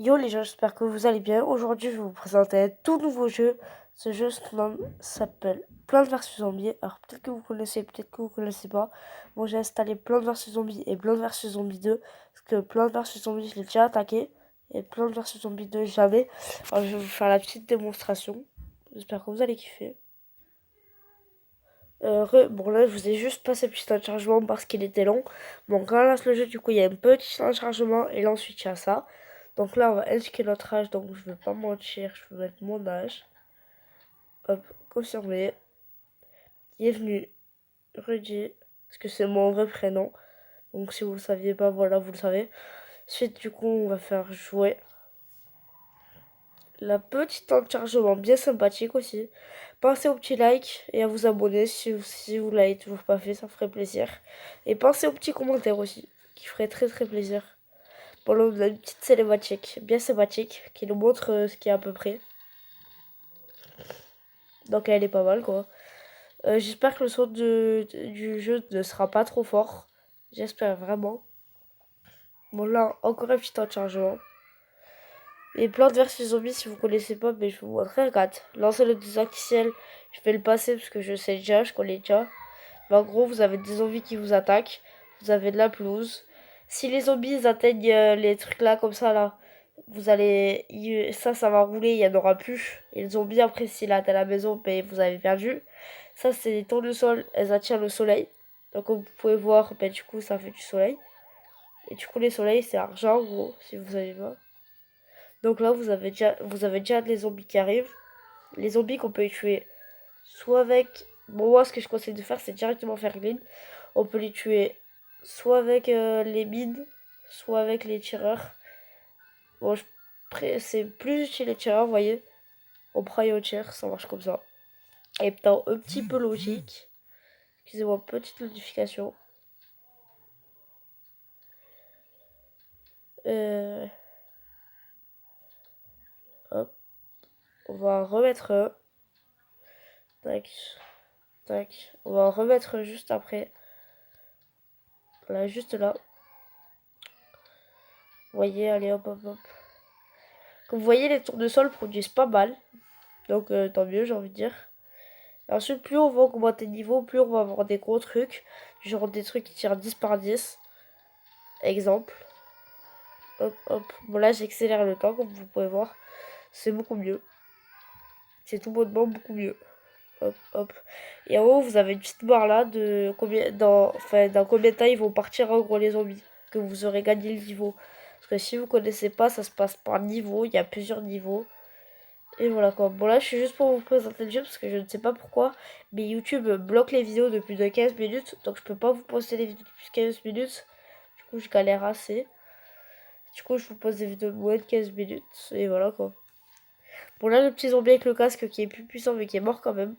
Yo les gens, j'espère que vous allez bien. Aujourd'hui, je vais vous présenter un tout nouveau jeu. Ce jeu s'appelle Plants vs Zombies. Alors peut-être que vous connaissez, peut-être que vous connaissez pas. Moi j'ai installé Plants vs Zombies et Plants vs Zombies 2. Parce que Plants vs Zombies, je l'ai déjà attaqué. Et Plants vs Zombies 2, jamais. Alors je vais vous faire la petite démonstration. J'espère que vous allez kiffer. Bon là je vous ai juste passé le petit temps de chargement parce qu'il était long. Bon quand on lance le jeu du coup il y a un petit temps de chargement et là ensuite il y a ça. Donc là on va indiquer notre âge, donc je vais pas mentir, je vais mettre mon âge. Hop, confirmer. Bienvenue Rudy, parce que c'est mon vrai prénom. Donc si vous le saviez pas, voilà vous le savez. Ensuite du coup on va faire jouer. La petite temps de chargement bien sympathique aussi. Pensez au petit like et à vous abonner si vous l'avez toujours pas fait, ça ferait plaisir. Et pensez au petit commentaire aussi, qui ferait très plaisir. Bon là on a une petite cinématique bien sympathique qui nous montre ce qu'il y a à peu près. Donc elle est pas mal quoi. J'espère que le son du jeu ne sera pas trop fort. J'espère vraiment. Bon là encore un petit temps de chargement. Et Plants vs Zombies, si vous connaissez pas, mais je vous montrerai. Regarde, lancer le désactiel, je vais le passer parce que je sais déjà, je connais déjà. Mais en gros, vous avez des zombies qui vous attaquent, vous avez de la pelouse. Si les zombies atteignent les trucs là, comme ça là, vous allez. Ça va rouler, il y en aura plus. Et les zombies, après, s'il atteint la maison, ben, vous avez perdu. Ça, c'est des tournesols, elles attirent le soleil. Donc, comme vous pouvez voir, ben, du coup, ça fait du soleil. Et du coup, les soleils, c'est argent, en gros, si vous savez pas. Donc là, vous avez déjà les zombies qui arrivent. Les zombies qu'on peut tuer soit avec... Bon, moi, ce que je conseille de faire, c'est directement faire une mine. On peut les tuer soit avec les mines, soit avec les tireurs. Bon, c'est plus utile les tireurs, vous voyez. On prend au tir, ça marche comme ça. Et putain, un petit peu logique. Excusez-moi, petite modification. Euh, hop. On va remettre un. Tac. Tac. On va en remettre juste après. Là, juste là. Vous voyez, allez hop hop hop. Comme vous voyez, les tournesols produisent pas mal. Donc tant mieux, j'ai envie de dire. Et ensuite, plus on va augmenter le niveau, plus on va avoir des gros trucs. Genre des trucs qui tirent 10 par 10. Exemple. Hop hop. Bon là j'accélère le temps comme vous pouvez voir. C'est beaucoup mieux. C'est tout bonnement beaucoup mieux. Hop hop. Et en haut vous avez une petite barre là de combien dans combien de temps ils vont partir en gros les zombies. Que vous aurez gagné le niveau. Parce que si vous connaissez pas, ça se passe par niveau. Il y a plusieurs niveaux. Et voilà quoi. Bon là je suis juste pour vous présenter le jeu parce que je ne sais pas pourquoi. Mais YouTube bloque les vidéos de plus de 15 minutes. Donc je peux pas vous poster les vidéos de plus de 15 minutes. Du coup je galère assez. Du coup je vous pose des vidéos de moins de 15 minutes. Et voilà quoi. Bon là le petit zombie avec le casque qui est plus puissant mais qui est mort quand même.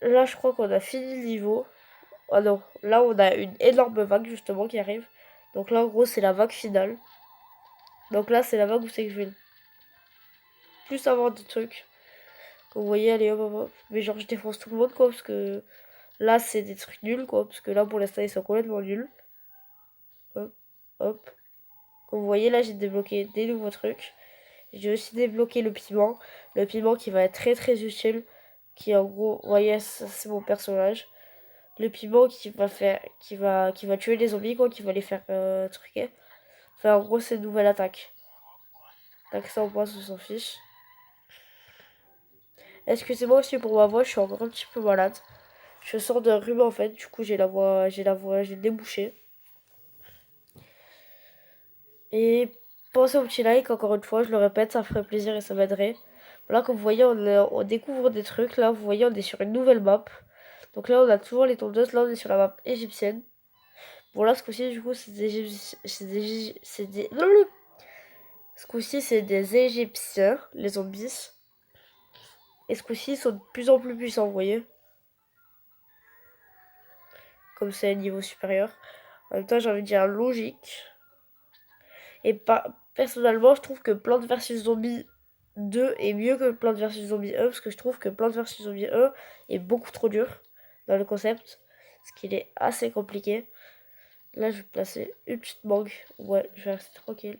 Là je crois qu'on a fini le niveau. Oh non. Là on a une énorme vague justement qui arrive. Donc là en gros c'est la vague finale. Donc là c'est la vague où c'est que je vais plus avoir des trucs. Vous voyez, allez hop hop hop. Mais genre je défonce tout le monde quoi parce que là c'est des trucs nuls quoi. Parce que là pour l'instant ils sont complètement nuls. Hop, hop. Comme vous voyez là j'ai débloqué des nouveaux trucs. J'ai aussi débloqué le piment. Le piment qui va être très utile. Qui en gros, vous voyez ça c'est mon personnage. Le piment qui va faire, qui va tuer les zombies quoi, qui va les faire truquer. Enfin en gros c'est une nouvelle attaque. Donc ça on passe, on s'en fiche. Excusez-moi aussi pour ma voix, je suis encore un petit peu malade. Je sors d'un rhume en fait, du coup j'ai le nez bouché. Et pensez au petit like, encore une fois, je le répète, ça ferait plaisir et ça m'aiderait. Là, comme vous voyez, on découvre des trucs. Là, vous voyez, on est sur une nouvelle map. Donc là, on a toujours les tondeuses. Là, on est sur la map égyptienne. Bon, là, ce coup-ci, du coup, c'est des Égyptiens. Ce coup-ci, c'est des Égyptiens, les zombies. Et ce coup-ci, ils sont de plus en plus puissants, vous voyez. Comme c'est un niveau supérieur. En même temps, j'ai envie de dire logique. Et personnellement, je trouve que Plants vs Zombies 2 est mieux que Plants vs Zombies 1 parce que je trouve que Plants vs Zombies 1 est beaucoup trop dur dans le concept. Parce qu'il est assez compliqué. Là, je vais placer une petite mangue. Ouais, je vais rester tranquille.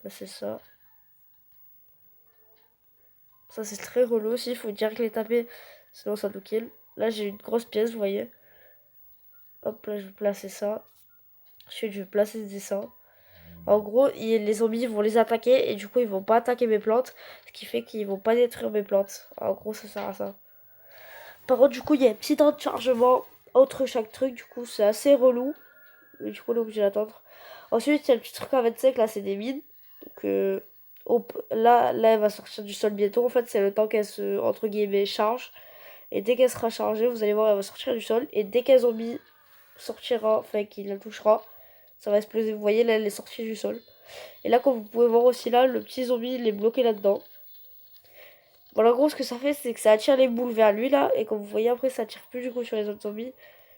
Placer ça. Ça c'est très relou aussi, il faut direct les taper, sinon ça nous kill. Là j'ai une grosse pièce, vous voyez. Hop, là je vais placer ça. Ensuite je vais placer ce dessin. En gros, les zombies vont les attaquer et du coup ils vont pas attaquer mes plantes. Ce qui fait qu'ils vont pas détruire mes plantes. En gros ça sert à ça. Par contre du coup il y a un petit temps de chargement entre chaque truc. Du coup c'est assez relou. Mais du coup on est obligé d'attendre. Ensuite il y a le petit truc à 25 là c'est des mines. Donc là elle va sortir du sol bientôt. En fait c'est le temps qu'elle se entre guillemets charge. Et dès qu'elle sera chargée vous allez voir elle va sortir du sol. Et dès qu'un zombie sortira, enfin qu'il la touchera, ça va exploser. Vous voyez là elle est sortie du sol. Et là, comme vous pouvez voir aussi là, le petit zombie, il est bloqué là-dedans. Bon, en gros, ce que ça fait, c'est que ça attire les boules vers lui, là. Et comme vous voyez, après, ça tire plus, du coup, sur les autres zombies.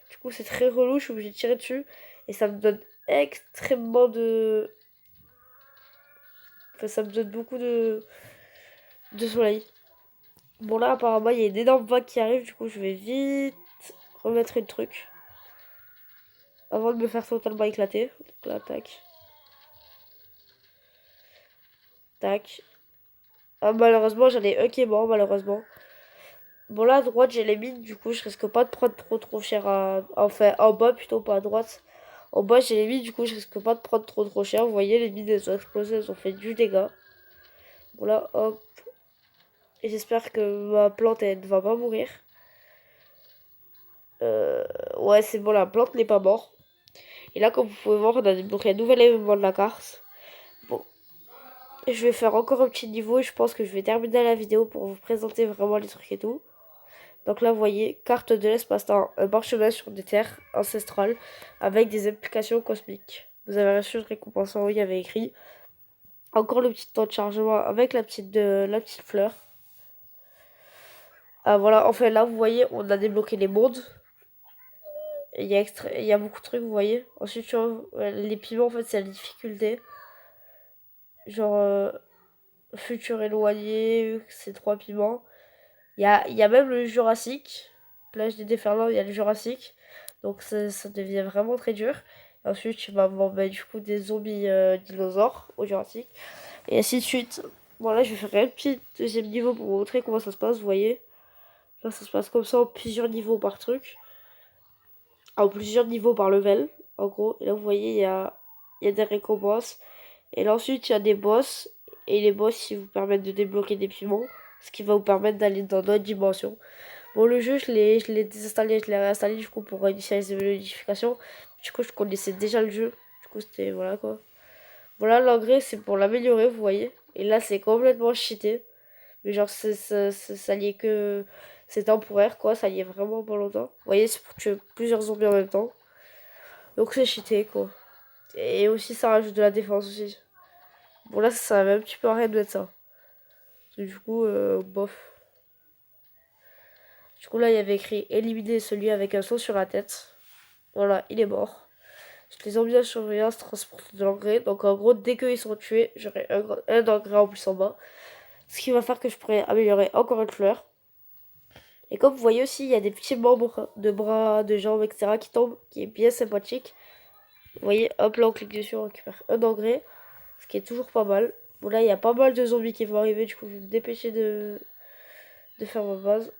Du coup, c'est très relou, je suis obligée de tirer dessus. Et ça me donne extrêmement de... Enfin, ça me donne beaucoup de soleil. Bon, là, apparemment, il y a une énorme vague qui arrive. Du coup, je vais vite remettre le truc. Avant de me faire totalement éclater. Donc là, tac. Tac. Ah, malheureusement, j'en ai un qui est mort, malheureusement. Bon là à droite j'ai les mines, du coup je risque pas de prendre trop cher enfin en bas plutôt, pas à droite. En bas j'ai les mines, du coup je risque pas de prendre trop cher. Vous voyez les mines elles ont explosé, elles ont fait du dégât. Bon là hop. Et j'espère que ma plante elle ne va pas mourir. Ouais c'est bon, la plante n'est pas morte. Et là comme vous pouvez voir on a débloqué un nouvel élément de la carte. Bon. Et je vais faire encore un petit niveau et je pense que je vais terminer la vidéo pour vous présenter vraiment les trucs et tout. Donc là, vous voyez, carte de l'espace-temps, un parchemin sur des terres ancestrales avec des implications cosmiques. Vous avez reçu une récompense en haut, il y avait écrit. Encore le petit temps de chargement avec la petite fleur. Ah voilà, enfin là, vous voyez, on a débloqué les mondes. Il y a beaucoup de trucs, vous voyez. Ensuite, tu vois, les piments, en fait, c'est la difficulté. Genre, futur éloigné, c'est 3 piments. Il y a même le Jurassique. Plage des déferlants, il y a le Jurassique. Donc ça devient vraiment très dur. Et ensuite, tu vas avoir du coup des zombies dinosaures au Jurassique. Et ainsi de suite. Bon, là, je vais faire un petit deuxième niveau pour vous montrer comment ça se passe, vous voyez. Là, ça se passe comme ça en plusieurs niveaux par truc. En plusieurs niveaux par level, en gros. Et là, vous voyez, il y a des récompenses. Et là, ensuite, il y a des boss. Et les boss, ils vous permettent de débloquer des piments. Ce qui va vous permettre d'aller dans d'autres dimensions. Bon, le jeu, je l'ai désinstallé, je l'ai réinstallé du coup pour initialiser les modifications. Du coup, je connaissais déjà le jeu. Du coup, c'était voilà quoi. Voilà, l'engrais, c'est pour l'améliorer, vous voyez. Et là, c'est complètement cheaté. Mais genre, ça y est que. C'est temporaire quoi, ça y est vraiment pas longtemps. Vous voyez, c'est pour tuer plusieurs zombies en même temps. Donc, c'est cheaté quoi. Et aussi, ça rajoute de la défense aussi. Bon, là, ça sert un petit peu à rien de mettre ça. Du coup, bof. Du coup, là, il y avait écrit éliminer celui avec un saut sur la tête. Voilà, il est mort. Les zombies à surveillance transportent de l'engrais. Donc en gros, dès qu'ils sont tués, j'aurai un engrais en plus en bas. Ce qui va faire que je pourrai améliorer encore une fleur. Et comme vous voyez aussi, il y a des petits membres de bras, de jambes, etc. qui tombent, qui est bien sympathique. Vous voyez, hop là, on clique dessus, on récupère un engrais. Ce qui est toujours pas mal. Bon là, il y a pas mal de zombies qui vont arriver. Du coup, je vais me dépêcher de faire ma base.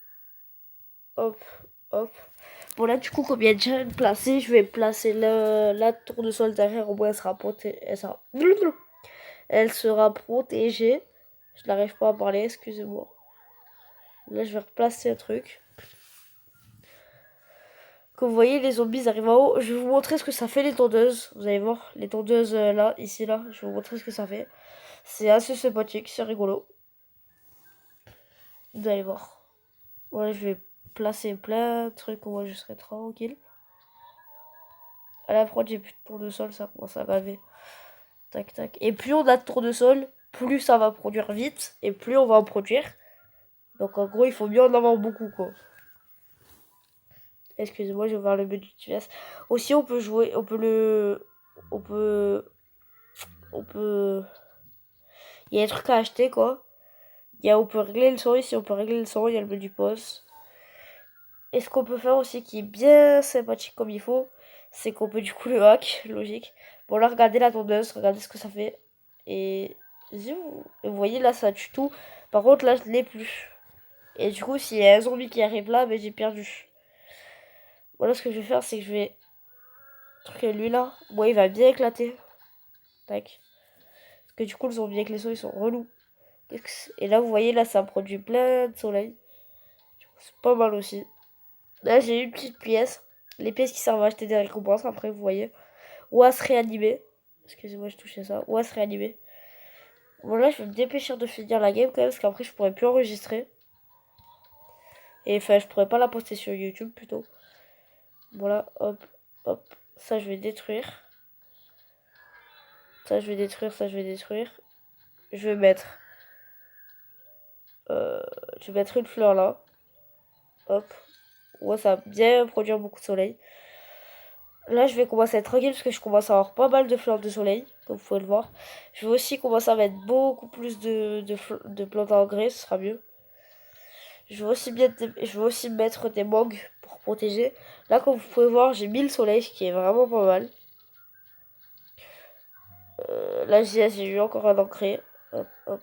Hop, hop. Bon là du coup comme il y a déjà une placée, je vais placer la tournesol derrière, au moins elle sera protégée. Je n'arrive pas à parler, excusez-moi. Là je vais replacer un truc. Comme vous voyez les zombies arrivent en haut. Je vais vous montrer ce que ça fait les tondeuses. Vous allez voir les tondeuses là, ici là. Je vais vous montrer ce que ça fait. C'est assez sympathique, c'est rigolo. Vous allez voir. Voilà, je vais placer plein de trucs où moi je serai tranquille. À la fois j'ai plus de tournesol, ça commence à graver. Tac, tac. Et plus on a de tournesol, plus ça va produire vite. Et plus on va en produire. Donc en gros, il faut mieux en avoir beaucoup, quoi. Excusez-moi, je vais voir le menu d'utilisation. Aussi, on peut jouer, on peut le... On peut... On peut... Il y a des trucs à acheter, quoi. On peut régler le son ici, on peut régler le son, il y a le menu pause. Et ce qu'on peut faire aussi, qui est bien sympathique comme il faut, c'est qu'on peut du coup le hack, logique. Bon là, regardez la tondeuse, regardez ce que ça fait. Et vous voyez là, ça tue tout. Par contre, là, je l'ai plus. Et du coup, s'il y a un zombie qui arrive là, ben, j'ai perdu. Voilà, ce que je vais faire, c'est que je vais truquer lui là. Moi, il va bien éclater. Tac. Parce que du coup, le zombie avec les sauts, ils sont relous. Et là, vous voyez, là, ça produit plein de soleil. C'est pas mal aussi. Là, j'ai une petite pièce. Les pièces qui servent à acheter des récompenses, après, vous voyez. Ou à se réanimer. Excusez-moi, je touchais ça. Ou à se réanimer. Voilà, je vais me dépêcher de finir la game quand même, parce qu'après, je pourrais plus enregistrer. Et enfin, je pourrais pas la poster sur YouTube plutôt. Voilà, hop, hop. Ça, je vais détruire. Ça, je vais détruire, ça, je vais détruire. Je vais mettre... je vais mettre une fleur là. Hop. Ouais, ça va bien produire beaucoup de soleil. Là, je vais commencer à être tranquille parce que je commence à avoir pas mal de fleurs de soleil, comme vous pouvez le voir. Je vais aussi commencer à mettre beaucoup plus de plantes à engrais, ce sera mieux. Je vais aussi mettre des mangues pour protéger. Là, comme vous pouvez voir, j'ai mis le soleil, ce qui est vraiment pas mal. Là, j'ai eu encore un ancré. Hop, hop.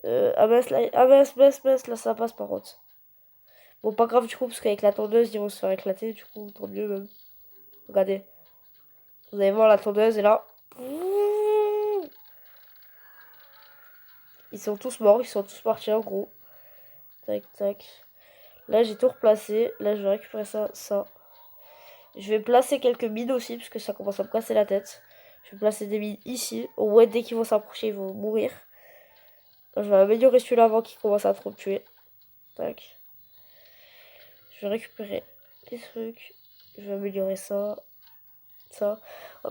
Mince, là, ça passe par contre. Bon, pas grave du coup, parce qu'avec la tondeuse, ils vont se faire éclater, du coup, tant mieux même. Regardez. Vous allez voir, la tondeuse est là. Ils sont tous morts, ils sont tous partis en gros. Tac, tac. Là, j'ai tout replacé. Là, je vais récupérer ça, ça. Je vais placer quelques mines aussi, parce que ça commence à me casser la tête. Je vais placer des mines ici. Au moins, dès qu'ils vont s'approcher, ils vont mourir. Là, je vais améliorer celui-là avant qu'il commence à trop me tuer. Tac. Je vais récupérer les trucs. Je vais améliorer ça. Ça.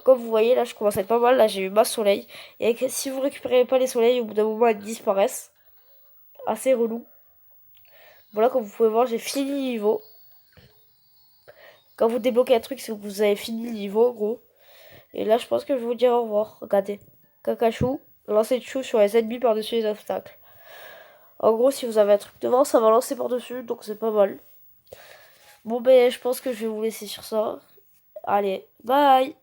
Comme vous voyez, là, je commence à être pas mal. Là, j'ai eu ma soleil. Et si vous récupérez pas les soleils, au bout d'un moment, elles disparaissent. Assez relou. Voilà, comme vous pouvez voir, j'ai fini le niveau. Quand vous débloquez un truc, c'est que vous avez fini le niveau, en gros. Et là, je pense que je vais vous dire au revoir. Regardez. Kakachou, lancer de chou sur les ennemis par-dessus les obstacles. En gros, si vous avez un truc devant, ça va lancer par-dessus, donc c'est pas mal. Bon, ben, je pense que je vais vous laisser sur ça. Allez, bye!